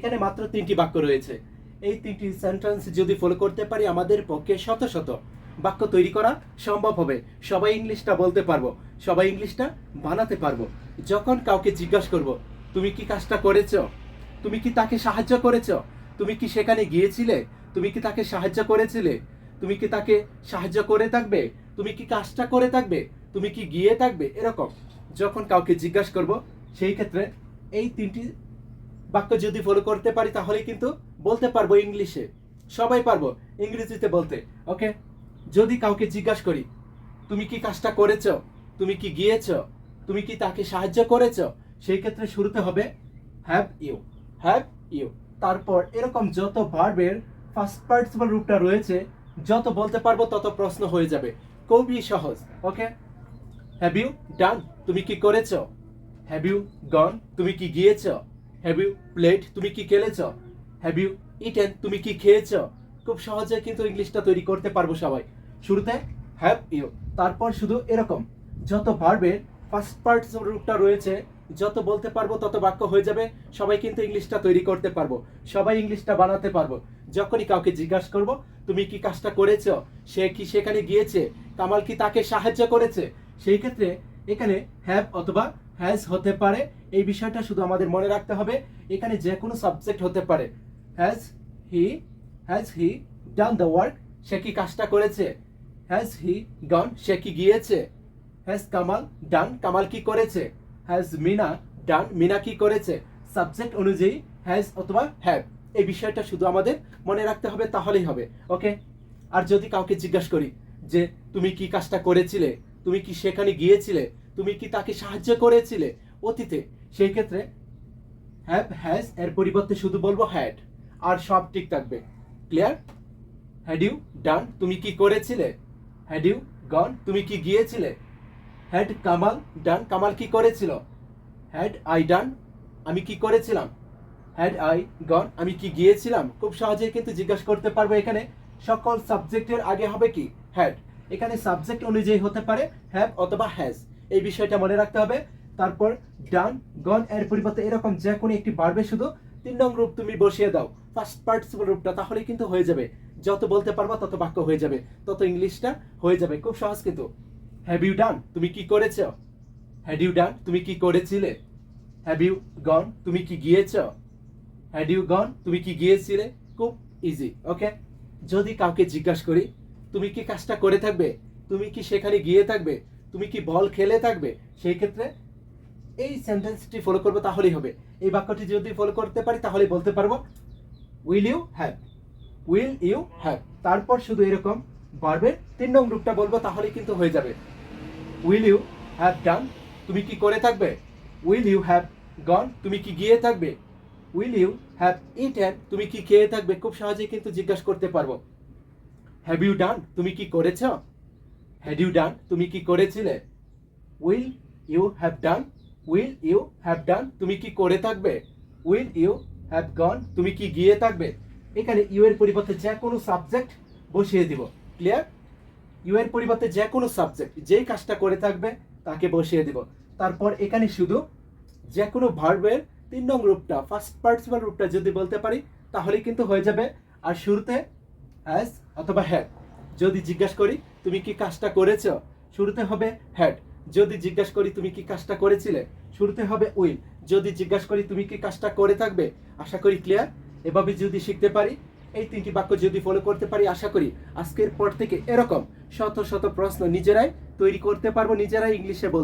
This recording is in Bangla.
এখানে মাত্র 3টি বাক্য রয়েছে। এই 3টি সেন্টেন্স যদি ফলো করতে পারি আমাদের পক্ষে শত শত বাক্য তৈরি করা সম্ভব হবে। সবাই ইংলিশটা বলতে পারবো, সবাই ইংলিশটা বানাতে পারবো। যখন কাউকে জিজ্ঞাসা করব, তুমি কি কাজটা করেছো, তুমি কি তাকে সাহায্য করেছো, তুমি কি সেখানে গিয়েছিলে, তুমি কি তাকে সাহায্য করেছিলে, তুমি কি তাকে সাহায্য করে থাকবে, তুমি কি কাজটা করে থাকবে, তুমি কি গিয়ে থাকবে, এরকম যখন কাউকে জিজ্ঞাসা করব সেই ক্ষেত্রে এই 3টি বাক্য যদি ফলো করতে পারি তাহলে কিন্তু বলতে পারবো ইংলিশে, সবাই পারবো ইংরেজিতে বলতে। ওকে, যদি কাউকে জিজ্ঞাসা করি তুমি কি কাজটা করেছো, তুমি কি গিয়েছো, তুমি কি তাকে সাহায্য করেছো, সেই ক্ষেত্রে শুরুতে হবে হ্যাভ ইউ, হ্যাভ ইউ। তারপর এরকম যত ভার্বের ফার্স্ট পার্টিসিপল রূপটা রয়েছে যত বলতে পারবো তত প্রশ্ন হয়ে যাবে, খুবই সহজ। ওকে, হ্যাভ ইউ ডান, তুমি কি করেছো, হ্যাভ ইউ গন, তুমি কি গিয়েছো, হ্যাভ ইউ প্লেড, তুমি কি খেলেছো, হ্যাভ ইউ ইটেন, তুমি কি খেয়েছো। খুব সহজে কিন্তু ইংলিশটা তৈরি করতে পারবো সবাই। শুরুতে হ্যাভ ইউ, তারপর শুধু এরকম যত ভার্বের ফার্স্ট পার্টিসিপল রূপটা রয়েছে যত বলতে পারবো তত বাক্য হয়ে যাবে। সবাই কিন্তু ইংলিশটা তৈরি করতে পারবো, সবাই ইংলিশটা বানাতে পারবো। যখনই কাউকে জিজ্ঞাসা করব তুমি কি কাজটা করেছো, সে কি সেখানে গিয়েছে, কামাল কি তাকে সাহায্য করেছে, সেই ক্ষেত্রে এখানে হ্যাভ অথবা হ্যাজ হতে পারে। এই বিষয়টা শুধু আমাদের মনে রাখতে হবে। এখানে যে কোনো সাবজেক্ট হতে পারে। Has he done the work, সে কি কাজটা করেছে, হ্যাজ হি গন, সে কি গিয়েছে, হ্যাজ কামাল ডান, কামাল কি করেছে, হ্যাজ মিনা ডান, মিনা কি করেছে। সাবজেক্ট অনুযায়ী হ্যাজ অথবা হ্যাভ, এই বিষয়টা শুধু আমাদের মনে রাখতে হবে, তাহলেই হবে। ওকে, আর যদি কাউকে জিজ্ঞাসা করি যে তুমি কি কাজটা করেছিলে, তুমি কি সেখানে গিয়েছিলে, তুমি কি তাকে সাহায্য করেছিলে অতীতে, সেই ক্ষেত্রে হ্যাভ হ্যাজ এর পরিবর্তে শুধু বলবো হ্যাড, আর সব ঠিক থাকবে। ক্লিয়ার? হ্যাড ইউ ডান, তুমি কি করেছিলে, হ্যাড ইউ গন, তুমি কি গিয়েছিলে, হ্যাড কামাল ডান, কামাল কি করেছিল, হ্যাড আই ডান, আমি কি করেছিলাম, হ্যাড আই গন, আমি কি গিয়েছিলাম। খুব সহজেই কিন্তু জিজ্ঞাসা করতে পারবো। এখানে সকল সাবজেক্টের আগে হবে কি হ্যাড। এখানে সাবজেক্ট অনুযায়ী হতে পারে হ্যাভ অথবা হ্যাজ, এই বিষয়টা মনে রাখতে হবে। তারপর ডান গন এর পরিবর্তে এরকম যে কোনো একটি বাড়বে শুধু 3 নং রূপ তুমি বসিয়ে দাও, ফার্স্ট পার্টিসিপল রূপটা, তাহলে কিন্তু হয়ে যাবে। যত বলতে পারবা তত বাক্য হয়ে যাবে, তত ইংলিশটা হয়ে যাবে। খুব সহজ কিন্তু। হ্যাভ ইউ ডান, তুমি কি করেছো, হ্যাড ইউ ডান, তুমি কি করেছিলে, হ্যাভ ইউ গন, তুমি কি গিয়েছো, হ্যাড ইউ গন, তুমি কি গিয়েছিলে। খুব ইজি। ওকে, যদি কাউকে জিজ্ঞাসা করি তুমি কি কাজটা করে থাকবে, তুমি কি সেখানে গিয়ে থাকবে, তুমি কি বল খেলে থাকবে, সেই ক্ষেত্রে এই সেন্টেন্সটি ফলো করবো তাহলেই হবে। এই বাক্যটি যদি ফলো করতে পারি তাহলে বলতে পারবো will you have, will you have. তারপর শুধু এরকম ভার্বের 3 নং রূপটা বলবো তাহলে কিন্তু হয়ে যাবে। উইল ইউ হ্যাভ ডান, তুমি কি করে থাকবে, উইল ইউ হ্যাভ গন, তুমি কি গিয়ে থাকবে, উইল ইউ হ্যাভ ইটেন, তুমি কি খেয়ে থাকবে। খুব সহজেই কিন্তু জিজ্ঞাসা করতে পারবো। হ্যাভ ইউ ডান, তুমি কি করেছ, হ্যাড ইউ ডান, তুমি কি করেছিলে, will you have done, will you have done, তুমি কি করে থাকবে, উইল ইউ হ্যাভ গন, তুমি কি গিয়ে থাকবে। এখানে ইউ এর পরিবর্তে যে কোনো সাবজেক্ট বসিয়ে দিব। ক্লিয়ার? ইউ এর পরিবর্তে যে কোনো সাবজেক্ট যেই কাজটা করে থাকবে তাকে বসিয়ে দিব। তারপর এখানে শুধু যে কোনো ভার্বের 3 নং রূপটা, ফার্স্ট পার্টিসিপল রূপটা যদি বলতে পারি তাহলে কিন্তু হয়ে যাবে। আর শুরুতে হ্যাজ অথবা হ্যাড। যদি জিজ্ঞাসা করি তুমি কি কাজটা করেছো, শুরুতে হবে হ্যাড। যদি জিজ্ঞাসা করি তুমি কি কাজটা করেছিলে, শুরুতে হবে উইল। যদি জিজ্ঞাসা করি তুমি কি কাজটা করে থাকবে। আশা করি ক্লিয়ার। এভাবে যদি শিখতে পারি, এই 3টি বাক্য যদি ফলো করতে পারি, আশা করি আজকের পর থেকে এরকম শত শত প্রশ্ন নিজেরাই তৈরি করতে পারবো, নিজেরাই ইংলিশে বলতে